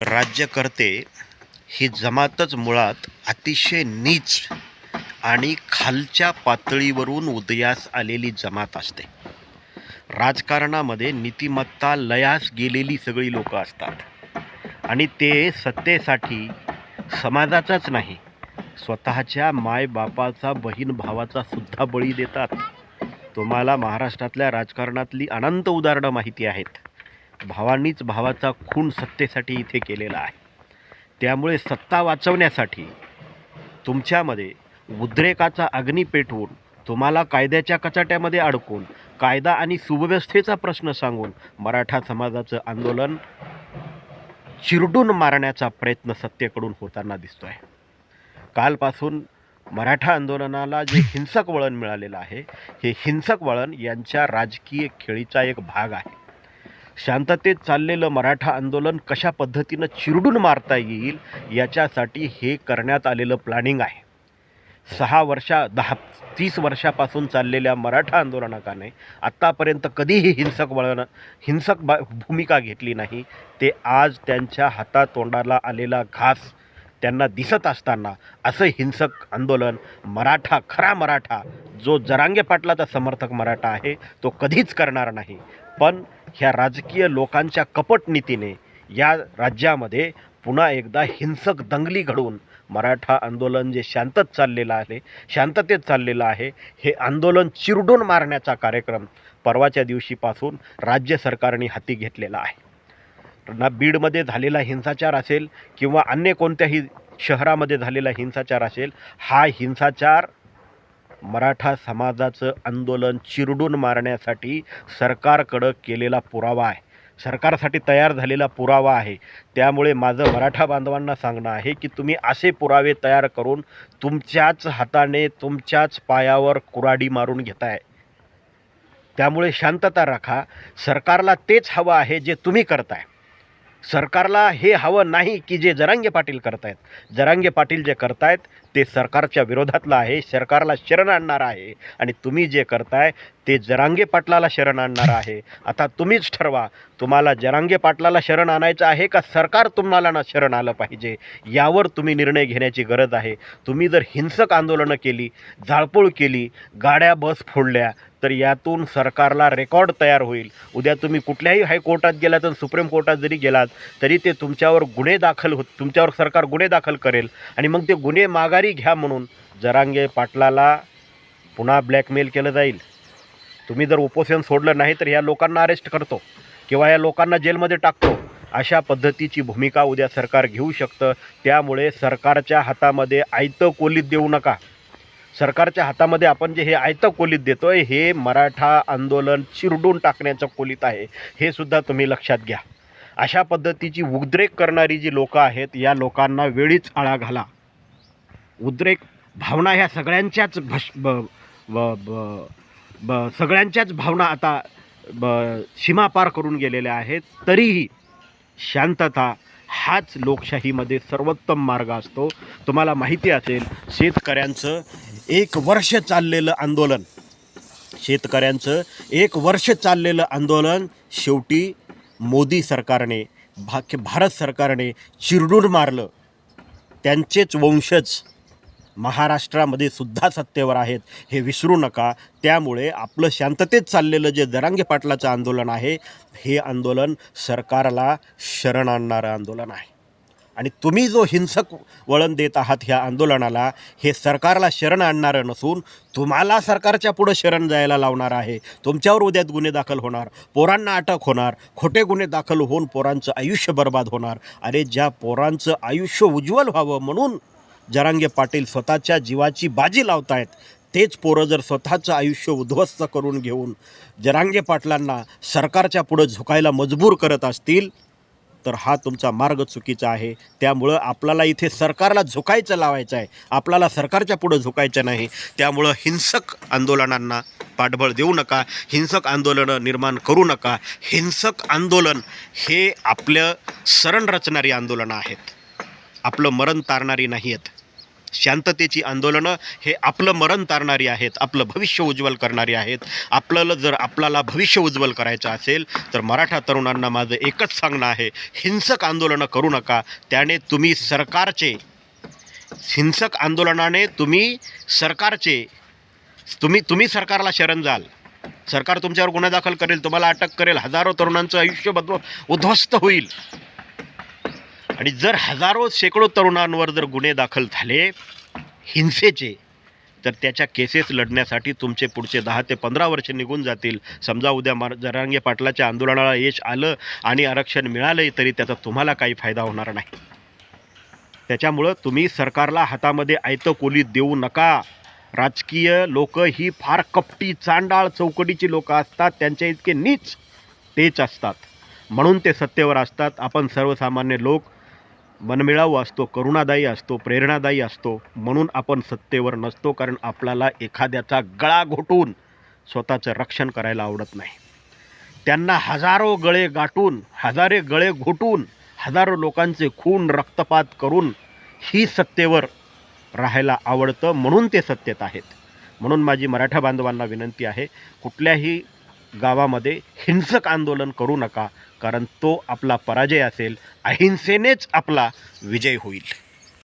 राज्यकर्ते ही जमातच मुळात अतिशय नीच आणि खालच्या पातळीवरून उदयास आलेली जमात असते. राजकारणामध्ये नीतिमत्ता लयास गेलेली सगळी लोक असतात आणि ते सत्तेसाठी समाजाचाच नाही, स्वतःच्या मायबापाचा, बहीण भावाचा सुद्धा बळी देतात. तुम्हाला महाराष्ट्रातल्या राजकारणातली अनंत उदाहरणं माहिती आहेत. भावांनीच भावाचा खून सत्तेसाठी इथे केलेला आहे. त्यामुळे सत्ता वाचवण्यासाठी तुमच्यामध्ये उद्रेकाचा अग्नी पेटवून, तुम्हाला कायद्याच्या कचाट्यामध्ये अडकून, कायदा आणि सुव्यवस्थेचा प्रश्न सांगून मराठा समाजाचं आंदोलन चिरडून मारण्याचा प्रयत्न सत्तेकडून होताना दिसतोय. कालपासून मराठा आंदोलनाला जे हिंसक वळण मिळालेलं आहे, हे हिंसक वळण यांच्या राजकीय खेळीचा एक भाग आहे. शांततेत चाललेलं मराठा आंदोलन कशा पद्धतीनं चिरडून मारता येईल याच्यासाठी हे करण्यात आलेलं प्लॅनिंग आहे. 30 वर्षापासून चाललेल्या मराठा आंदोलनाने आत्तापर्यंत कधीही भूमिका घेतली नाही. ते आज त्यांच्या हातातोंडाला आलेला घास त्यांना दिसत असताना असं हिंसक आंदोलन खरा मराठा जो जरांगे पाटलाचा समर्थक मराठा आहे तो कधीच करणार नाही. पण ह्या राजकीय लोकांच्या कपट नीतीने या राज्यामध्ये पुन्हा एकदा हिंसक दंगली घडवून मराठा आंदोलन जे शांततेत चाललेलं आहे, हे आंदोलन चिरडून मारण्याचा कार्यक्रम परवाच्या दिवशीपासून राज्य सरकारने हाती घेतलेला आहे. ना बीडमध्ये झालेला हिंसाचार असेल किंवा अन्य कोणत्याही शहरामध्ये झालेला हिंसाचार असेल, हा हिंसाचार मराठा समाजाचं आंदोलन चिरडून मारण्यासाठी सरकारकडं केलेला पुरावा आहे, सरकारसाठी तयार झालेला पुरावा आहे. त्यामुळे माझं मराठा बांधवांना सांगणं आहे की तुम्ही असे पुरावे तयार करून तुमच्याच हाताने तुमच्याच पायावर कुऱ्हाडी मारून घेताय. त्यामुळे शांतता राखा. सरकारला तेच हवं आहे जे तुम्ही करताय. सरकारला हे हवं नाही की जे जरांगे पाटील करतायत. जरांगे पाटील जे करतायत ते सरकारच्या विरोधातलं आहे, सरकारला शरण आणणार आहे. आणि तुम्ही जे करताय ते जरांगे पाटलाला शरण आणणार आहे. आता तुम्हीच ठरवा, तुम्हाला जरांगे पाटलाला शरण आणायचं आहे का सरकार तुम्हाला ना शरण आलं पाहिजे, यावर तुम्ही निर्णय घेण्याची गरज आहे. तुम्ही जर हिंसक आंदोलनं केली, जाळपोळ केली, गाड्या बस फोडल्या, तर यातून सरकारला रेकॉर्ड तयार होईल. उद्या तुम्ही कुठल्याही हायकोर्टात गेलात आणि सुप्रीम कोर्टात जरी गेलात तरी ते तुमच्यावर सरकार गुन्हे दाखल करेल आणि मग ते गुन्हे माघारी घ्या म्हणून जरांगे पाटलाला पुन्हा ब्लॅकमेल केलं जाईल. तुम्ही जर उपोषण सोडलं नाही तर ह्या लोकांना अरेस्ट करतो किंवा या लोकांना जेलमध्ये टाकतो, अशा पद्धतीची भूमिका उद्या सरकार घेऊ शकतं. त्यामुळे सरकारच्या हातामध्ये आयतं कोलीत देऊ नका. सरकारच्या हातामध्ये आपण जे हे आयतं कोलीत देतोय, हे मराठा आंदोलन चिरडून टाकण्याचं कोलीत आहे, हे सुद्धा तुम्ही लक्षात घ्या. अशा पद्धतीची उद्रेक करणारी जी लोकं आहेत, या लोकांना वेळीच आळा घाला. उद्रेक भावना ह्या सगळ्यांच्याच भावना आता सीमा पार करून गेलेल्या आहेत. तरीही शांतता हाच लोकशाहीमध्ये सर्वोत्तम मार्ग असतो. तुम्हाला माहिती असेल, शेतकऱ्यांचं एक वर्ष चाललेलं आंदोलन शेवटी मोदी सरकारने, भारत सरकारने चिरडून मारलं. त्यांचेच वंशज महाराष्ट्रामध्ये सुद्धा सत्तेवर आहेत, हे विसरू नका. त्यामुळे आपलं शांततेत चाललेलं जे जरांगे पाटलाचं आंदोलन आहे, हे आंदोलन सरकारला शरण आणणारं आंदोलन आहे. आणि तुम्ही जो हिंसक वळण देत आहात ह्या आंदोलनाला, हे सरकारला शरण आणणारं नसून तुम्हाला सरकारच्या पुढं शरण जायला लावणार आहे. तुमच्यावर उद्यात गुन्हे दाखल होणार, पोरांना अटक होणार, खोटे गुन्हे दाखल होऊन पोरांचं आयुष्य बर्बाद होणार. अरे, ज्या पोरांचं आयुष्य उज्ज्वल व्हावं म्हणून जरांगे पाटील स्वतःच्या जीवाची बाजी लावतायत, तेच पोरं जर स्वतःचं आयुष्य उद्ध्वस्त करून घेऊन जरांगे पाटलांना सरकारच्या पुढं झुकायला मजबूर करत असतील, तर हा तुमचा मार्ग चुकीचा आहे. त्यामुळं आपल्याला इथे सरकारला झुकायचं लावायचं आहे, आपल्याला सरकारच्या पुढं झुकायचं नाही. त्यामुळं हिंसक आंदोलनांना पाठबळ देऊ नका, हिंसक आंदोलनं निर्माण करू नका. हिंसक आंदोलन हे आपलं शरण रचणारी आंदोलनं आहेत, आपलं मरण तारणारी नाही आहेत. शांततेची आंदोलनं हे आपलं मरण तारणारी आहेत, आपलं भविष्य उज्ज्वल करणारी आहेत. आपल्याला भविष्य उज्ज्वल करायचं असेल तर मराठा तरुणांना माझं एकच सांगणं आहे, हिंसक आंदोलनं करू नका. त्याने तुम्ही सरकारचे हिंसक आंदोलनाने तुम्ही सरकारला शरण जाल. सरकार तुमच्यावर गुन्हा दाखल करेल, तुम्हाला अटक करेल, हजारो तरुणांचं आयुष्य उद्ध्वस्त होईल. आणि जर हजारो शेकडो तरुणांवर जर गुन्हे दाखल झाले हिंसेचे, तर त्याच्या केसेस लढण्यासाठी तुमचे पुढचे 10 ते 15 वर्ष निघून जातील. समजा उद्या जरांगे पाटलाच्या आंदोलनाला यश आलं आणि आरक्षण मिळालंही तरी त्याचा तुम्हाला काही फायदा होणार नाही. त्याच्यामुळं तुम्ही सरकारला हातामध्ये आयतं कोली देऊ नका. राजकीय लोक ही फार कपटी, चांडाळ, चौकटीची लोक असतात. त्यांच्या इतके नीच तेच असतात, म्हणून ते सत्तेवर असतात. आपण सर्वसामान्य लोक मनमिळावू असतो, करुणादायी असतो, प्रेरणादायी असतो, म्हणून आपण सत्तेवर नसतो. कारण आपल्याला एखाद्याचा गळा घोटून स्वतःचं रक्षण करायला आवडत नाही. त्यांना हजारो गळे गाठून, हजारे गळे घोटून, हजारो लोकांचे खून रक्तपात करून ही सत्तेवर राहायला आवडतं, म्हणून ते सत्तेत आहेत. म्हणून माझी मराठा बांधवांना विनंती आहे, कुठल्याही गावामध्ये हिंसक आंदोलन करू नका, कारण तो आपला पराजय असेल. अहिंसेनेच आपला विजय होईल.